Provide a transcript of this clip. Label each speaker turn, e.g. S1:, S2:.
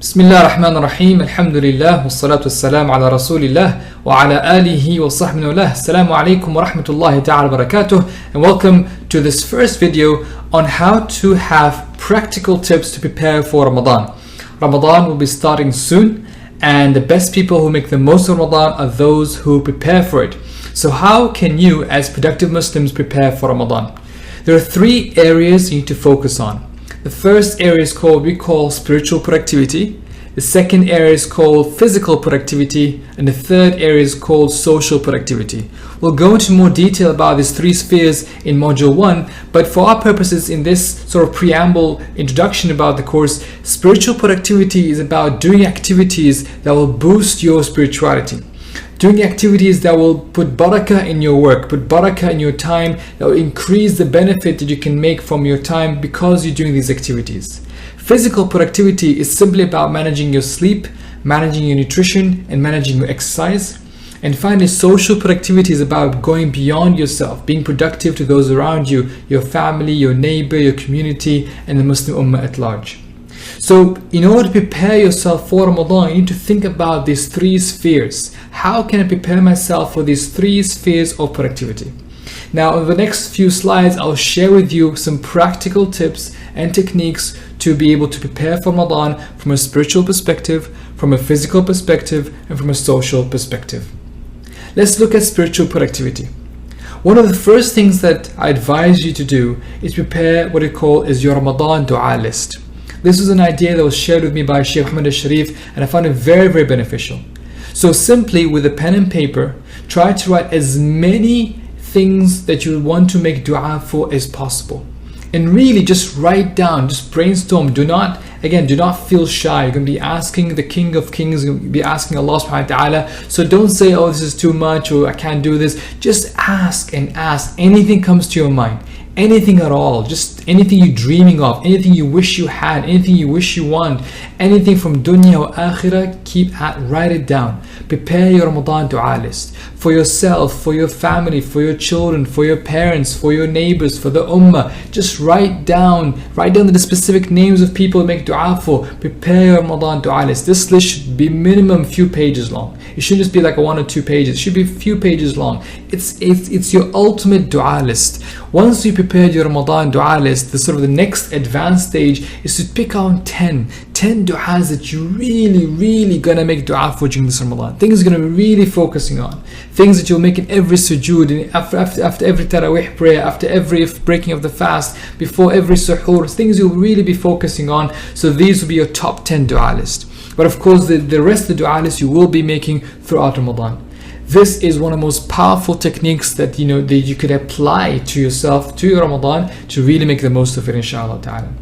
S1: بسم الله الرحمن الرحيم الحمد لله والصلاة والسلام على رسول الله وعلى آله وصحبه وله. السلام عليكم ورحمة الله تعالى وبركاته, and welcome to this first video on how to have practical tips to prepare for Ramadan. Ramadan will be starting soon, and the best people who make the most of Ramadan are those who prepare for it. So how can you as productive Muslims prepare for Ramadan? There are three areas you need to focus on. The first area is we call spiritual productivity. The second area is called physical productivity, and the third area is called social productivity. We'll go into more detail about these three spheres in module 1, but for our purposes in this sort of preamble introduction about the course, spiritual productivity is about doing activities that will boost your spirituality. Doing activities that will put barakah in your work, put barakah in your time, that will increase the benefit that you can make from your time because you're doing these activities. Physical productivity is simply about managing your sleep, managing your nutrition, and managing your exercise. And finally, social productivity is about going beyond yourself, being productive to those around you, your family, your neighbor, your community, and the Muslim Ummah at large. So in order to prepare yourself for Ramadan, you need to think about these three spheres. How can I prepare myself for these three spheres of productivity? Now, in the next few slides, I'll share with you some practical tips and techniques to be able to prepare for Ramadan from a spiritual perspective, from a physical perspective, and from a social perspective. Let's look at spiritual productivity. One of the first things that I advise you to do is prepare what we call is your Ramadan dua list. This was an idea that was shared with me by Sheikh Muhammad al-Sharif, and I found it very, very beneficial. So simply with a pen and paper, try to write as many things that you want to make dua for as possible. And really just write down, just brainstorm. Do not feel shy. You're going to be asking the King of Kings, you're going to be asking Allah subhanahu wa ta'ala. So don't say, oh, this is too much, or I can't do this. Just ask and ask. Anything comes to your mind. Anything at all, just anything you're dreaming of, anything you wish you had, anything you wish you want, anything from dunya or akhirah, write it down. Prepare your Ramadan dua list for yourself, for your family, for your children, for your parents, for your neighbors, for the ummah. Just write down the specific names of people to make dua for. Prepare your Ramadan dua list. This list should be minimum few pages long. It shouldn't just be like 1 or 2 pages. It should be a few pages long. It's your ultimate dua list. Once you prepared your Ramadan dua list, the next advanced stage is to pick out 10 du'as that you really gonna make dua for during this Ramadan. Things you're gonna be really focusing on. Things that you'll make in every sujood, after every tarawih prayer, after every breaking of the fast, before every suhoor, things you'll really be focusing on. So these will be your top 10 dua list. But of course the rest of the dua list you will be making throughout Ramadan. This is one of the most powerful techniques that you could apply to yourself, to your Ramadan, to really make the most of it, inshallah ta'ala.